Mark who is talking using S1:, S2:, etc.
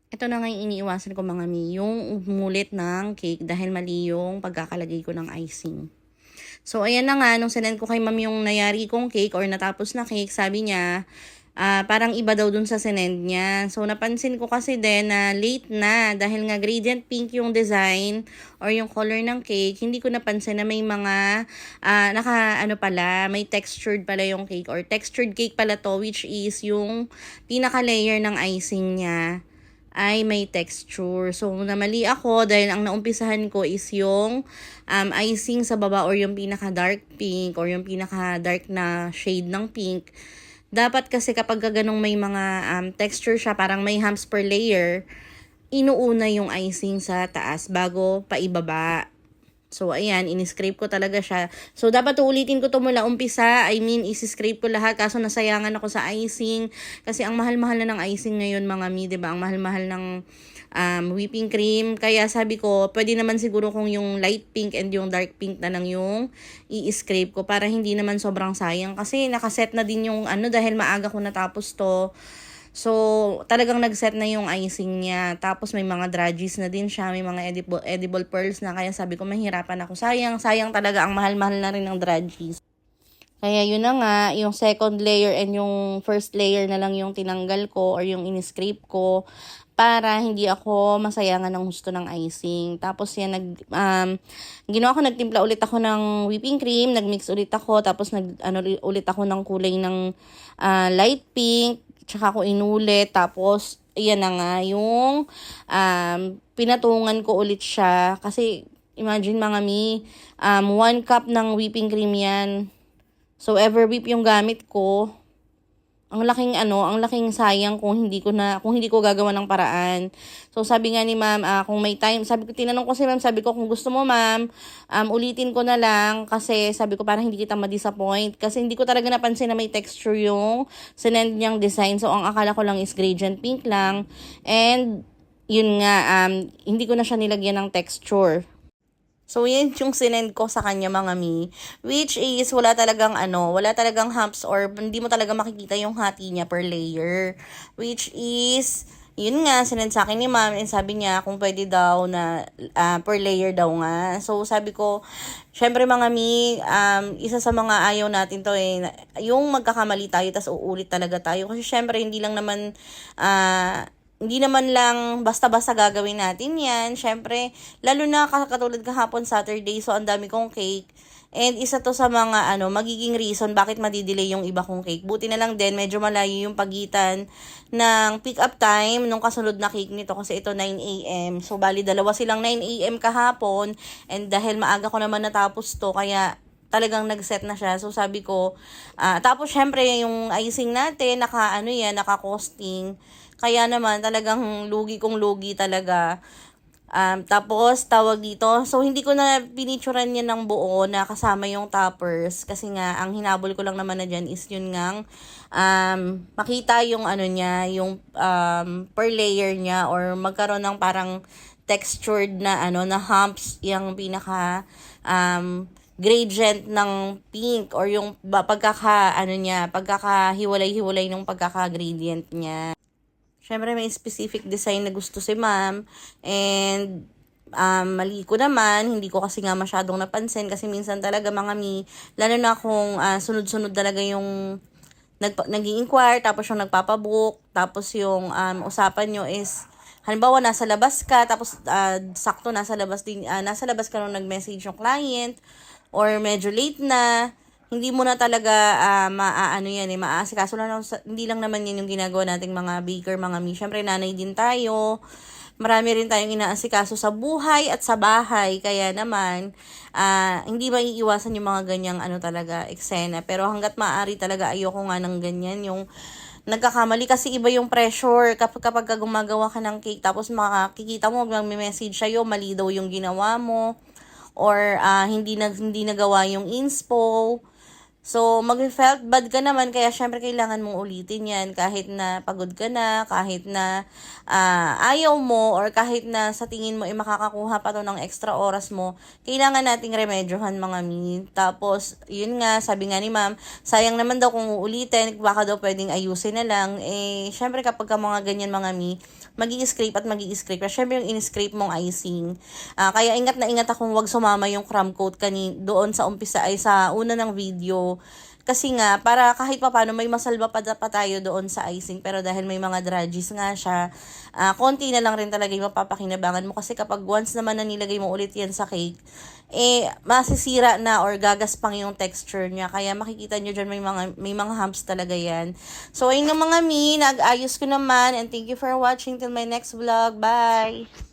S1: Ito na nga yung iniiwasan ko mga mi, yung umulit ng cake dahil mali yung pagkakalagay ko ng icing. So, ayan na nga, nung sinend ko kay ma'am yung nayari kong cake or natapos na cake, sabi niya, parang iba daw dun sa sinend niya. So, napansin ko kasi din na late na dahil nga gradient pink yung design or yung color ng cake. Hindi ko napansin na may mga, may textured pala yung cake or textured cake pala to, which is yung pinaka-layer ng icing niya ay may texture. So, namali ako dahil ang naumpisahan ko is yung icing sa baba or yung pinaka-dark pink or yung pinaka-dark na shade ng pink. Dapat kasi kapag ganong may mga texture siya, parang may humps per layer, inuuna yung icing sa taas bago paibaba. So, ayan, in-scrape ko talaga siya. So, dapat uulitin ko to mula umpisa. I mean, isi-scrape ko lahat. Kaso, nasayangan ako sa icing. Kasi, ang mahal-mahal na ng icing ngayon, mga mi, diba? Ang mahal-mahal ng whipping cream. Kaya, sabi ko, pwede naman siguro kung yung light pink and yung dark pink na lang yung i-scrape ko para hindi naman sobrang sayang. Kasi, nakaset na din yung dahil maaga ko natapos to. So, talagang nag-set na yung icing niya. Tapos may mga drudges na din siya. May mga edible pearls na. Kaya sabi ko, mahirapan ako. Sayang talaga. Ang mahal-mahal na rin ng drudges. Kaya yun na nga, yung second layer and yung first layer na lang yung tinanggal ko or yung in-scrape ko para hindi ako masayangan ng husto ng icing. Tapos yan, ginawa ko, nagtimpla ulit ako ng whipping cream, nagmix ulit ako, tapos ulit ako ng kulay ng light pink, tsaka ko inulit, tapos yan na nga yung pinatungan ko ulit siya. Kasi imagine mga mi, 1 cup ng whipping cream yan. So, ever whip yung gamit ko. Ang laking sayang kung hindi ko gagawa ng paraan. So, sabi nga ni ma'am, kung may time, tinanong ko si ma'am, sabi ko, kung gusto mo ma'am, ulitin ko na lang kasi sabi ko parang hindi kita ma-disappoint. Kasi hindi ko talaga napansin na may texture yung sinend niyang design. So, ang akala ko lang is gradient pink lang. And, yun nga, hindi ko na siya nilagyan ng texture. So, yan yung sinend ko sa kanya mga mi. Which is, wala talagang humps or hindi mo talaga makikita yung hati niya per layer. Which is, yun nga, sinend sa akin ni ma'am and sabi niya kung pwede daw na per layer daw nga. So, sabi ko, syempre mga mi, isa sa mga ayaw natin to yung magkakamali tayo tas uulit talaga tayo. Kasi syempre, hindi naman lang basta-basta gagawin natin yan. Syempre, lalo na katulad kahapon Saturday, so ang dami kong cake. And isa to sa mga magiging reason bakit madidelay yung iba kong cake. Buti na lang din, medyo malayo yung pagitan ng pick up time nung kasunod na cake nito kasi ito 9 a.m. So, bali dalawa silang 9 a.m. kahapon. And dahil maaga ko naman natapos to, kaya talagang nag-set na siya. So, sabi ko, tapos syempre, yung icing natin, naka-costing. Kaya naman, talagang lugi talaga. Tapos, tawag dito. So, hindi ko na pinicturan yan ng buo na kasama yung toppers. Kasi nga, ang hinabol ko lang naman na dyan is yun ngang makita yung niya, yung per layer niya or magkaroon ng parang textured na na humps yung pinaka gradient ng pink or yung pagkakahiwalay-hiwalay ng pagkaka-gradient niya. Syempre, may specific design na gusto si ma'am. And, mali ko naman. Hindi ko kasi nga masyadong napansin. Kasi minsan talaga mga mi, lalo na kung sunod-sunod talaga yung nag-i-inquire, tapos yung nagpapabook, tapos yung usapan nyo is, halimbawa, nasa labas ka, tapos sakto nasa labas ka nung nag-message yung client, or medyo late na, hindi mo na talaga maaasikaso lang. Hindi lang naman yan yung ginagawa nating mga baker, mga mi. Syempre, nanay din tayo. Marami rin tayong inaasikaso sa buhay at sa bahay. Kaya naman, hindi maiiwasan yung mga ganyang talaga, eksena. Pero hanggat maaari talaga, ayoko nga ng ganyan. Yung nagkakamali kasi iba yung pressure kapag gumagawa ka ng cake. Tapos makikita mo, mag-message sa'yo, mali daw yung ginawa mo. Or hindi nagawa yung inspo. So, mag-felt bad ka naman, kaya syempre kailangan mong ulitin yan kahit na pagod ka na, kahit na ayaw mo, or kahit na sa tingin mo makakakuha pa to ng extra oras mo, kailangan nating remedyohan mga mi. Tapos, yun nga, sabi nga ni ma'am, sayang naman daw kung uulitin, baka daw pwedeng ayusin na lang. Syempre kapag ka mga ganyan mga mi, magi-scrape at magi-scrape. Syempre yung in-scrape mong icing. Kaya ingat na ingat akong wag sumama yung crumb coat doon sa umpisa ay sa una ng video. Kasi nga, para kahit pa paano may masalba pa tayo doon sa icing. Pero dahil may mga dredges nga siya, konti na lang rin talaga yung mapapakinabangan mo. Kasi kapag once naman na nilagay mo ulit yan sa cake, masisira na or gagaspang yung texture niya. Kaya makikita nyo dyan may mga humps talaga yan. So, ayun yung mga nag-ayos ko naman. And thank you for watching till my next vlog. Bye!